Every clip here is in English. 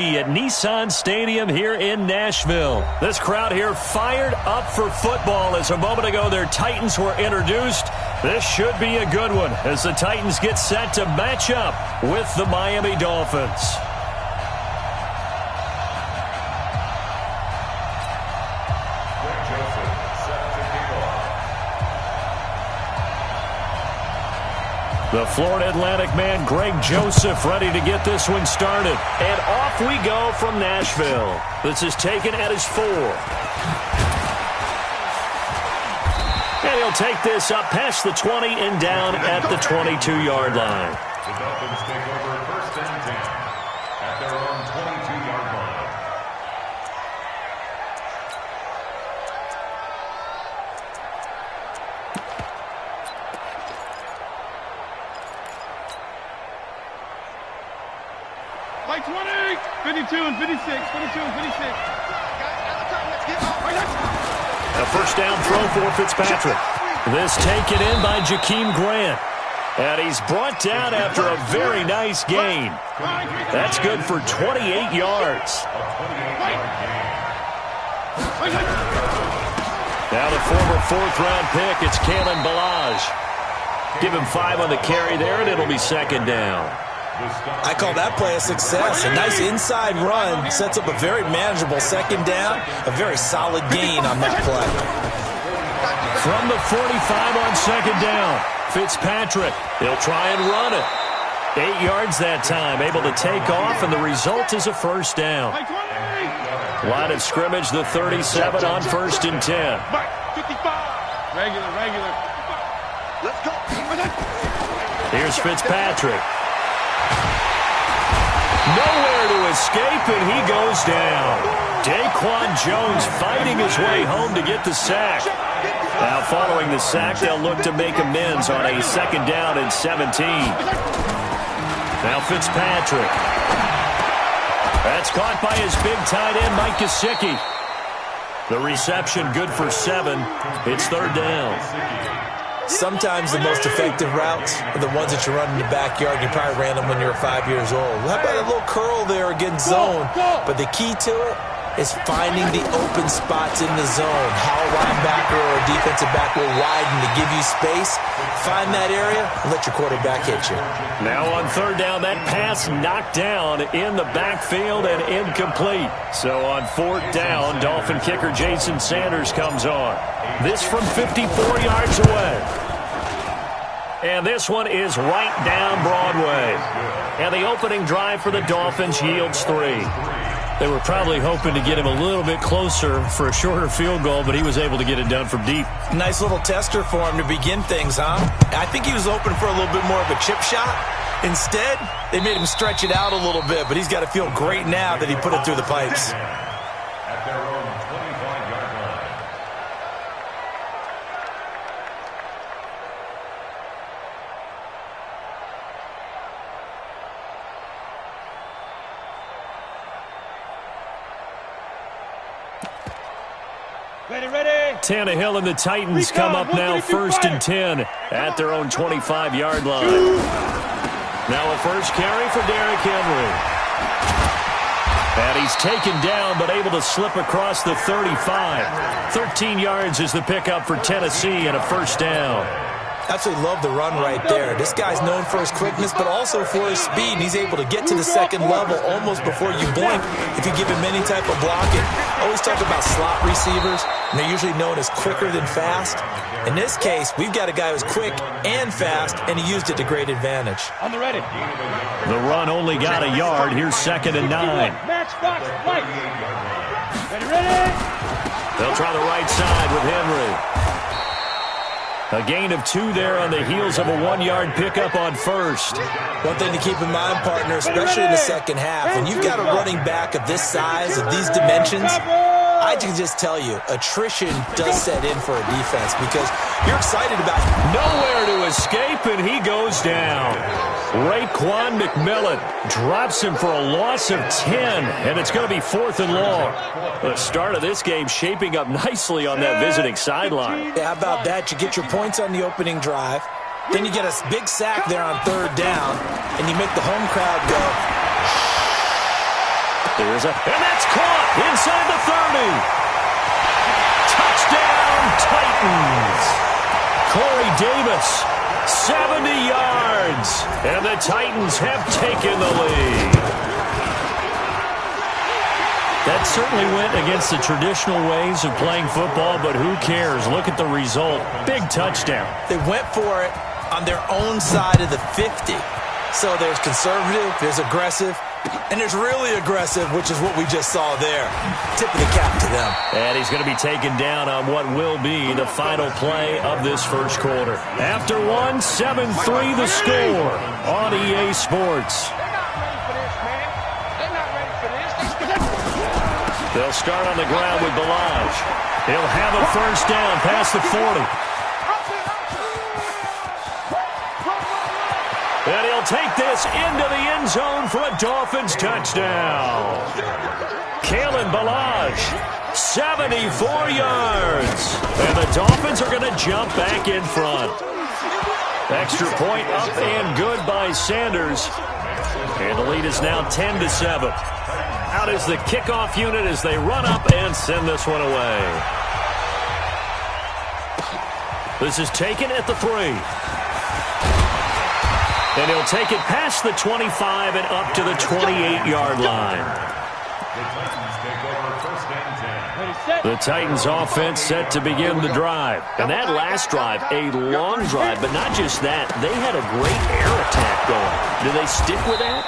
At Nissan Stadium here in Nashville. This crowd here fired up for football as a moment ago their Titans were introduced. This should be a good one as the Titans get set to match up with the Miami Dolphins. The Florida Atlantic man, Greg Joseph, ready to get this one started. And off we go from Nashville. This is taken at his 4. And he'll take this up past the 20 and down at the 22-yard line. The Dolphins take over first and 10 at their own 22-yard line. Like 20, 52 and 56, 52 and 56. A first down throw for Fitzpatrick. This taken in by Jakeem Grant. And he's brought down after a very nice gain. That's good for 28 yards. Now the former 4th-round pick, it's Kalen Ballage. Give him 5 on the carry there, and it'll be second down. I call that play a success. A nice inside run sets up a very manageable second down. A very solid gain on that play. From the 45 on second down, Fitzpatrick. He'll try and run it. 8 yards that time, able to take off, and the result is a first down. Line of scrimmage, the 37 on first and 10. Regular. Let's go. Here's Fitzpatrick. Nowhere to escape, and he goes down. Daquan Jones fighting his way home to get the sack. Now following the sack, they'll look to make amends on a second down and 17. Now Fitzpatrick. That's caught by his big tight end, Mike Gesicki. The reception good for 7. It's third down. Sometimes the most effective routes are the ones that you run in the backyard. You probably ran them when you were 5 years old. How about a little curl there against zone? But the key to it is finding the open spots in the zone. How a linebacker or a defensive back will widen to give you space. Find that area and let your quarterback hit you. Now on third down, that pass knocked down in the backfield and incomplete. So on fourth down, Dolphin kicker Jason Sanders comes on. This from 54 yards away. And this one is right down Broadway. And the opening drive for the Dolphins yields 3. They were probably hoping to get him a little bit closer for a shorter field goal, but he was able to get it done from deep. Nice little tester for him to begin things, huh? I think he was hoping for a little bit more of a chip shot. Instead, they made him stretch it out a little bit, but he's got to feel great now that he put it through the pipes. At their own 25-yard line. Ready. Tannehill and the Titans come up now first and 10 at their own 25-yard line. Now a first carry for Derrick Henry. And he's taken down but able to slip across the 35. 13 yards is the pickup for Tennessee and a first down. Absolutely love the run right there. This guy's known for his quickness, but also for his speed. And he's able to get to the second level almost before you blink if you give him any type of blocking. Always talk about slot receivers, and they're usually known as quicker than fast. In this case, we've got a guy who's quick and fast, and he used it to great advantage. On the ready. The run only got a yard. Here's second and 9. Match box, right. Ready. They'll try the right side with Henry. A gain of 2 there on the heels of a 1-yard pickup on first. One thing to keep in mind, partner, especially in the second half, when you've got a running back of this size, of these dimensions, I can just tell you, attrition does set in for a defense because you're excited about it. Nowhere to escape, and he goes down. Raekwon McMillan drops him for a loss of 10, and it's going to be 4th and long. The start of this game shaping up nicely on that visiting sideline. Yeah, how about that? You get your points on the opening drive, then you get a big sack there on third down, and you make the home crowd go. And that's caught inside the 30. Touchdown, Titans. Corey Davis, 70 yards. And the Titans have taken the lead. That certainly went against the traditional ways of playing football, but who cares? Look at the result. Big touchdown. They went for it on their own side of the 50. So there's conservative, there's aggressive, and there's really aggressive, which is what we just saw there. Tip of the cap to them. And he's going to be taken down on what will be the final play of this first quarter. After one, 7-3 the score on EA Sports. They'll start on the ground with Balaj. He'll have a first down past the 40. And he'll take this into the end zone for a Dolphins touchdown. Kalen Balaj, 74 yards. And the Dolphins are going to jump back in front. Extra point up and good by Sanders. And the lead is now 10-7. Out is the kickoff unit as they run up and send this one away. This is taken at the 3. And he'll take it past the 25 and up to the 28-yard line. The Titans offense set to begin the drive. And that last drive, a long drive, but not just that. They had a great air attack going. Do they stick with that?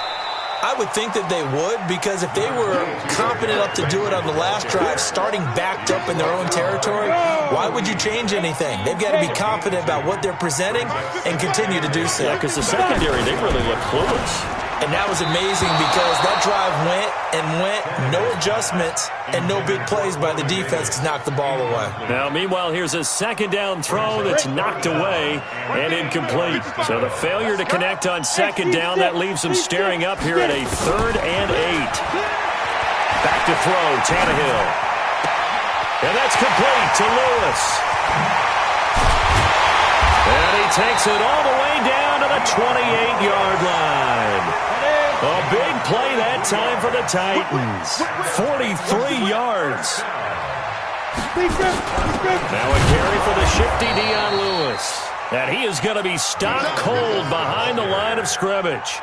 I would think that they would, because if they were confident enough to do it on the last drive, starting backed up in their own territory, why would you change anything? They've got to be confident about what they're presenting and continue to do so. Yeah, because the secondary, they really look clueless. And that was amazing because that drive went, no adjustments, and no big plays by the defense to knock the ball away. Now, meanwhile, here's a second down throw that's knocked away and incomplete. So the failure to connect on second down, that leaves them staring up here at a 3rd and 8. Back to throw, Tannehill. And that's complete to Lewis. And he takes it all the way down to the 28-yard line. A big play that time for the Titans. 43 yards. Now a carry for the shifty Dion Lewis. And he is going to be stopped cold behind the line of scrimmage.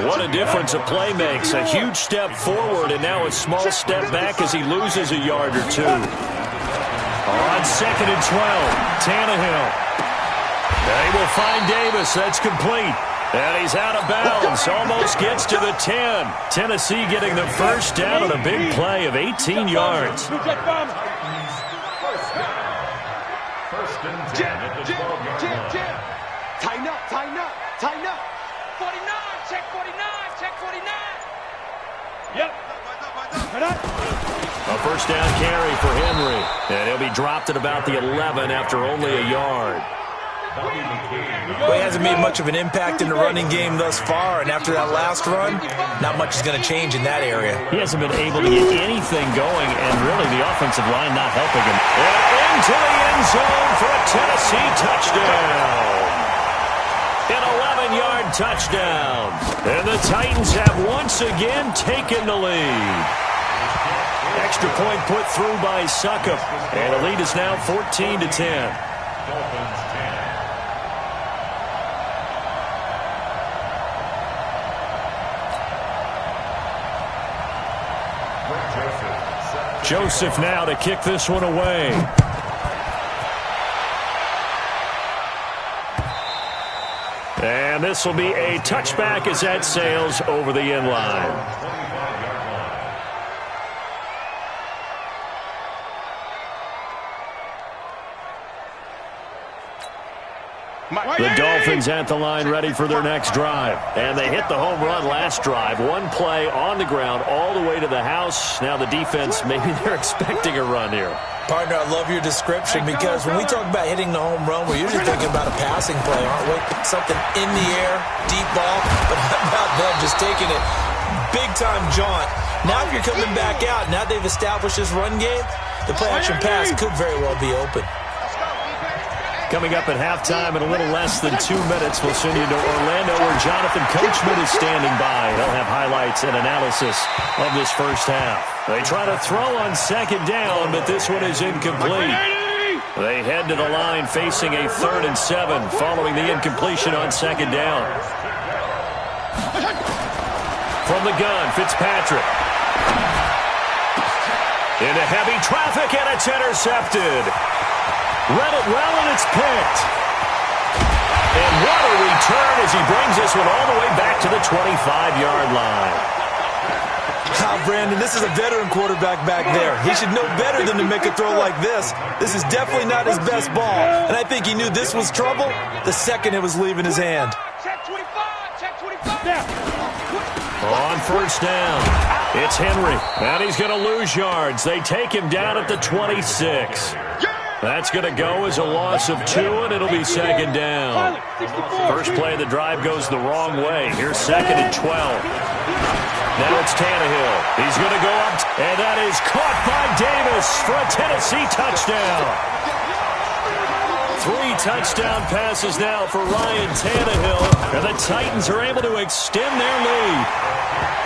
What a difference a play makes. A huge step forward and now a small step back as he loses a yard or two. On 2nd and 12, Tannehill. And he will find Davis. That's complete. And he's out of bounds. Almost gets to the 10. Tennessee getting the first down on a big play of 18 yards. First and 10 at the 12-yard line. Tighten up, tighten up, tighten up. 49, check 49, check 49. Yep. A first down carry for Henry. And he'll be dropped at about the 11 after only a yard. Well, he hasn't made much of an impact in the running game thus far, and after that last run, not much is going to change in that area. He hasn't been able to get anything going, and really the offensive line not helping him. And into the end zone for a Tennessee touchdown. An 11-yard touchdown. And the Titans have once again taken the lead. Extra point put through by Succop, and the lead is now 14-10. Dolphins 10. Joseph now to kick this one away. And this will be a touchback as that sails over the end line. The Dolphins at the line ready for their next drive. And they hit the home run last drive. One play on the ground all the way to the house. Now the defense, maybe they're expecting a run here. Partner, I love your description because when we talk about hitting the home run, we're usually thinking about a passing play, aren't we? Something in the air, deep ball. But how about them just taking it big-time jaunt? Now if you're coming back out, now they've established this run game, the play-action pass could very well be open. Coming up at halftime in a little less than 2 minutes, we'll send you to Orlando where Jonathan Coachman is standing by. He'll have highlights and analysis of this first half. They try to throw on second down, but this one is incomplete. They head to the line facing a 3rd and 7 following the incompletion on second down. From the gun, Fitzpatrick. Into heavy traffic, and it's intercepted. Read it well, and it's picked. And what a return as he brings this one all the way back to the 25-yard line. Brandon, this is a veteran quarterback back there. He should know better than to make a throw like this. This is definitely not his best ball. And I think he knew this was trouble the second it was leaving his hand. Check 25, check 25. On first down, it's Henry. And he's going to lose yards. They take him down at the 26. That's going to go as a loss of 2, and it'll be second down. First play of the drive goes the wrong way. Here's 2nd and 12. Now it's Tannehill. He's going to go up, and that is caught by Davis for a Tennessee touchdown. 3 touchdown passes now for Ryan Tannehill, and the Titans are able to extend their lead.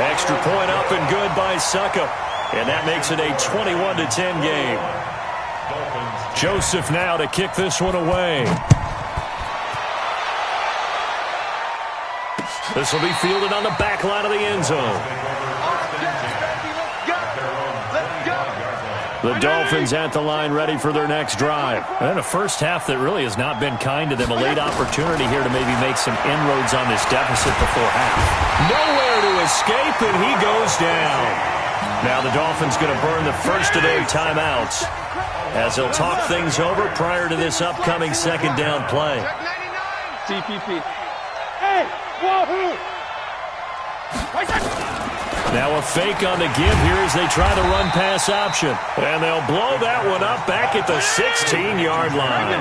Extra point up and good by Suckup, and that makes it a 21-10 game. Joseph now to kick this one away. This will be fielded on the back line of the end zone. The Dolphins at the line ready for their next drive. And a first half that really has not been kind to them. A late opportunity here to maybe make some inroads on this deficit before half. Nowhere to escape, and he goes down. Now the Dolphins going to burn the first of their timeouts as they'll talk things over prior to this upcoming second down play. TPP. Hey, wahoo! Now a fake on the give here as they try the run-pass option. And they'll blow that one up back at the 16-yard line.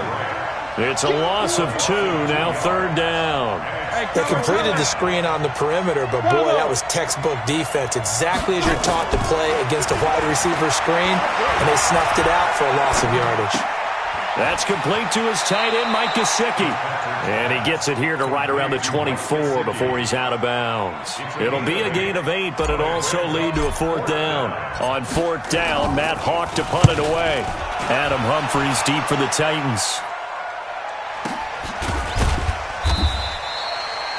It's a loss of 2, now 3rd down. They completed the screen on the perimeter, but boy, that was textbook defense. Exactly as you're taught to play against a wide receiver screen, and they snuffed it out for a loss of yardage. That's complete to his tight end, Mike Gesicki. And he gets it here to right around the 24 before he's out of bounds. It'll be a gain of 8, but it'll also lead to a 4th down. On 4th down, Matt Hawk to punt it away. Adam Humphries deep for the Titans.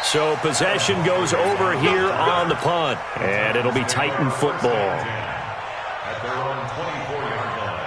So possession goes over here on the punt. And it'll be Titan football. At their own 24-yard line.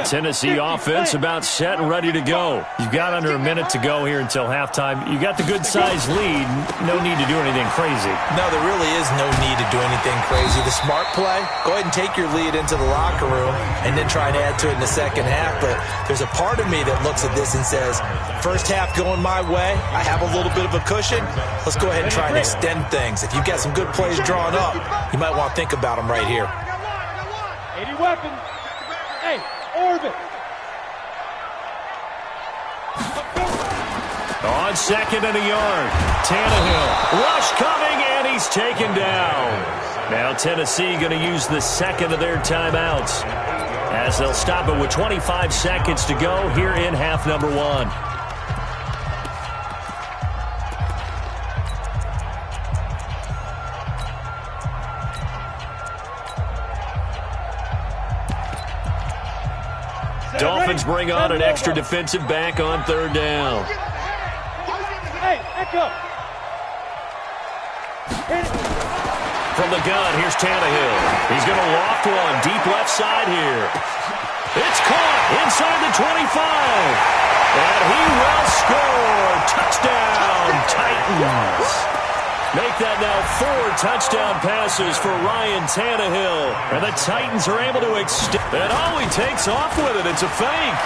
Tennessee offense about set and ready to go. You've got under a minute to go here until halftime. You got the good-sized lead. No need to do anything crazy. No, there really is no need to do anything crazy. The smart play, go ahead and take your lead into the locker room and then try and add to it in the second half. But there's a part of me that looks at this and says, first half going my way, I have a little bit of a cushion. Let's go ahead and try and extend things. If you've got some good plays drawn up, you might want to think about them right here. 80 weapons. Hey, orbit. On 2nd and a yard, Tannehill. Rush coming, and he's taken down. Now Tennessee going to use the 2nd of their timeouts as they'll stop it with 25 seconds to go here in half number 1. Dolphins bring on an extra defensive back on 3rd down. Hey, echo. From the gun, here's Tannehill. He's going to loft one deep left side here. It's caught inside the 25. And he will score. Touchdown, Titans. Make that now 4 touchdown passes for Ryan Tannehill. And the Titans are able to extend. And oh, he takes off with it. It's a fake.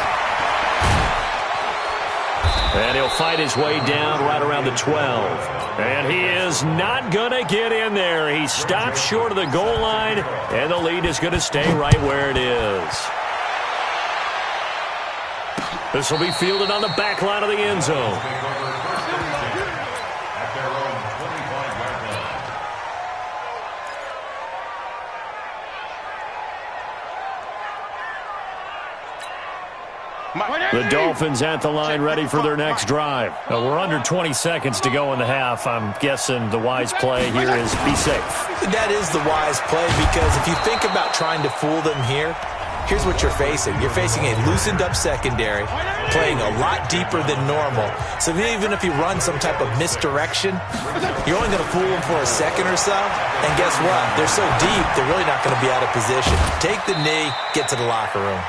And he'll fight his way down right around the 12. And he is not going to get in there. He stops short of the goal line, and the lead is going to stay right where it is. This will be fielded on the back line of the end zone. At their own 25-yard line. The Dolphins at the line ready for their next drive. We're under 20 seconds to go in the half. I'm guessing the wise play here is be safe. That is the wise play because if you think about trying to fool them here, here's what you're facing. You're facing a loosened-up secondary, playing a lot deeper than normal. So even if you run some type of misdirection, you're only going to fool them for a second or so. And guess what? They're so deep, they're really not going to be out of position. Take the knee, get to the locker room.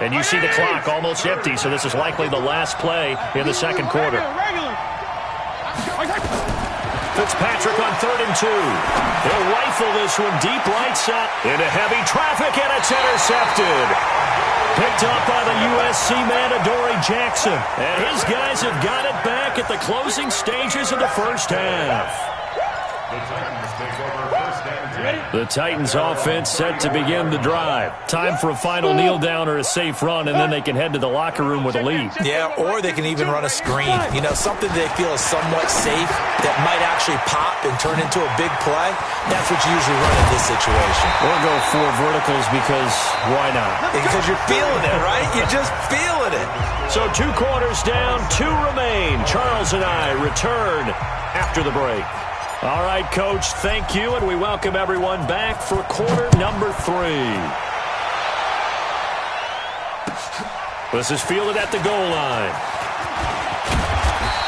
And you see the clock almost empty, so this is likely the last play in the second quarter. Fitzpatrick on 3rd and 2. He'll rifle this one deep right side into heavy traffic, and it's intercepted. Picked up by the USC man, Adoree Jackson. And his guys have got it back at the closing stages of the first half. The Titans offense set to begin the drive. Time for a final kneel down or a safe run, and then they can head to the locker room with a lead. Yeah, or they can even run a screen. You know, something they feel is somewhat safe that might actually pop and turn into a big play. That's what you usually run in this situation. Or go 4 verticals because why not? Because you're feeling it, right? You're just feeling it. So 2 quarters down, 2 remain. Charles and I return after the break. All right, Coach, thank you, and we welcome everyone back for quarter number 3. This is fielded at the goal line.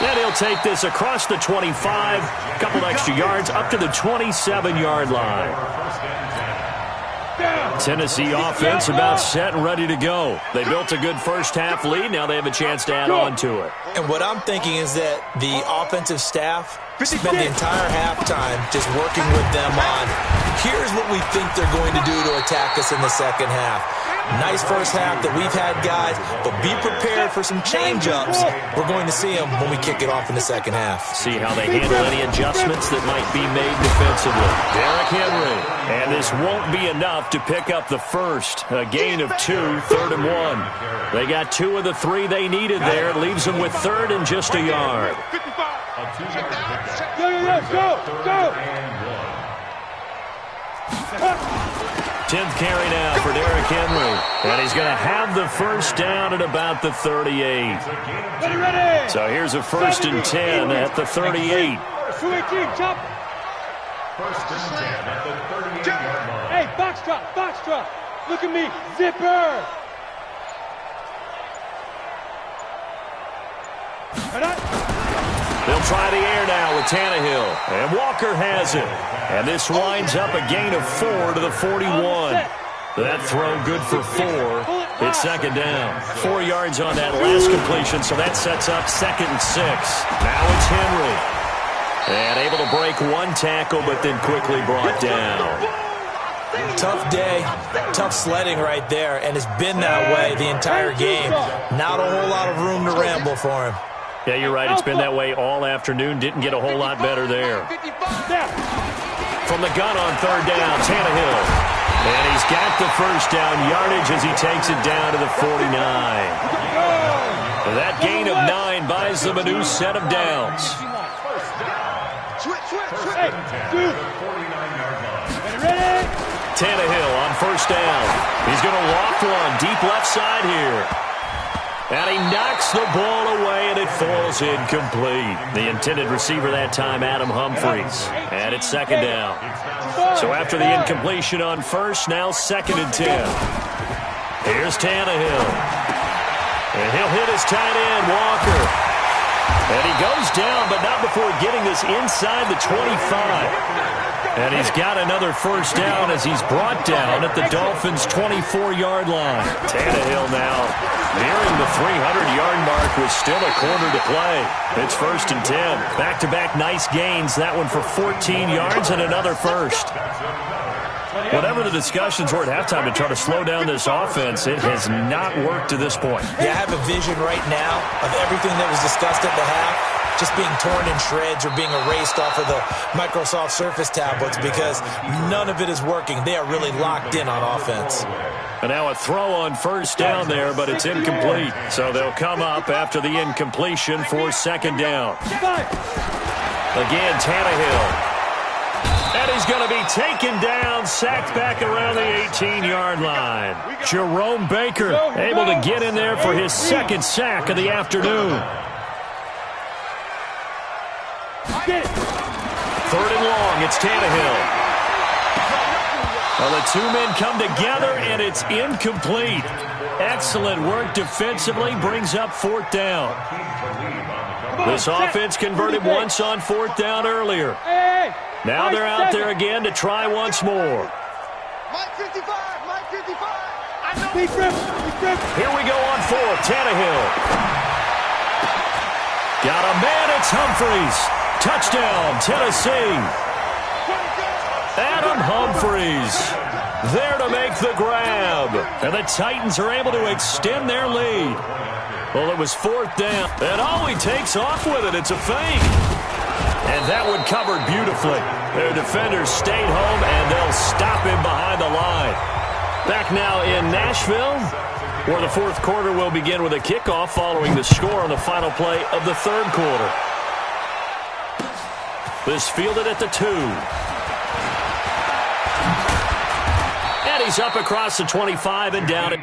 And he'll take this across the 25, a couple extra yards, up to the 27-yard line. Tennessee offense about set and ready to go. They built a good first-half lead. Now they have a chance to add on to it. And what I'm thinking is that the offensive staff spend the entire halftime just working with them on, here's what we think they're going to do to attack us in the second half. Nice first half that we've had, guys, but be prepared for some change-ups. We're going to see them when we kick it off in the second half. See how they handle any adjustments that might be made defensively. Derrick Henry. And this won't be enough to pick up the first. A gain of 2, 3rd and 1. They got 2 of the 3 they needed there. Leaves them with 3rd and just a yard. Go! 10th carry now for Derrick Henry. And he's going to have the first down at about the 38. So here's a 1st and 10 at the 38. First and 10 at the 38-yard line. Hey, box drop. Look at me, zipper. They'll try the air now with Tannehill. And Walker has it. And this winds up a gain of 4 to the 41. That throw good for 4. It's second down. 4 yards on that last completion, so that sets up 2nd and 6. Now it's Henry. And able to break 1 tackle, but then quickly brought down. Tough day, tough sledding right there, and it's been that way the entire game. Not a whole lot of room to ramble for him. Yeah, you're right. It's been that way all afternoon. Didn't get a whole lot better there. From the gun on 3rd down, Tannehill. And he's got the first down yardage as he takes it down to the 49. That gain of 9 buys them a new set of downs. Tannehill on 1st down. He's going to loft one deep left side here. And he knocks the ball away, and it falls incomplete. The intended receiver that time, Adam Humphries. And it's 2nd down. So after the incompletion on 1st, now 2nd and 10. Here's Tannehill. And he'll hit his tight end, Walker. And he goes down, but not before getting this inside the 25. And he's got another first down as he's brought down at the Dolphins' 24-yard line. Tannehill now nearing the 300-yard mark with still a quarter to play. It's 1st and 10. Back-to-back nice gains. That one for 14 yards and another first. Whatever the discussions were at halftime to try to slow down this offense, it has not worked to this point. Yeah, I have a vision right now of everything that was discussed at the half just being torn in shreds or being erased off of the Microsoft Surface tablets because none of it is working. They are really locked in on offense. And now a throw on 1st down there, but it's incomplete. So they'll come up after the incompletion for 2nd down. Again, Tannehill. And he's going to be taken down, sacked back around the 18-yard line. Jerome Baker able to get in there for his second sack of the afternoon. Third and long, it's Tannehill. Well, the two men come together, and it's incomplete. Excellent work defensively, brings up fourth down. This offense converted once on fourth down earlier. Now they're out there again to try once more. Mike 55, Mike 55. Here we go on fourth, Tannehill. Got a man, it's Humphries. Touchdown, Tennessee. Adam Humphries there to make the grab. And the Titans are able to extend their lead. Well, it was fourth down. And all he takes off with it, it's a fake. And that one covered beautifully. Their defenders stayed home, and they'll stop him behind the line. Back now in Nashville, where the fourth quarter will begin with a kickoff following the score on the final play of the third quarter. This fielded at the 2. And he's up across the 25 and down it.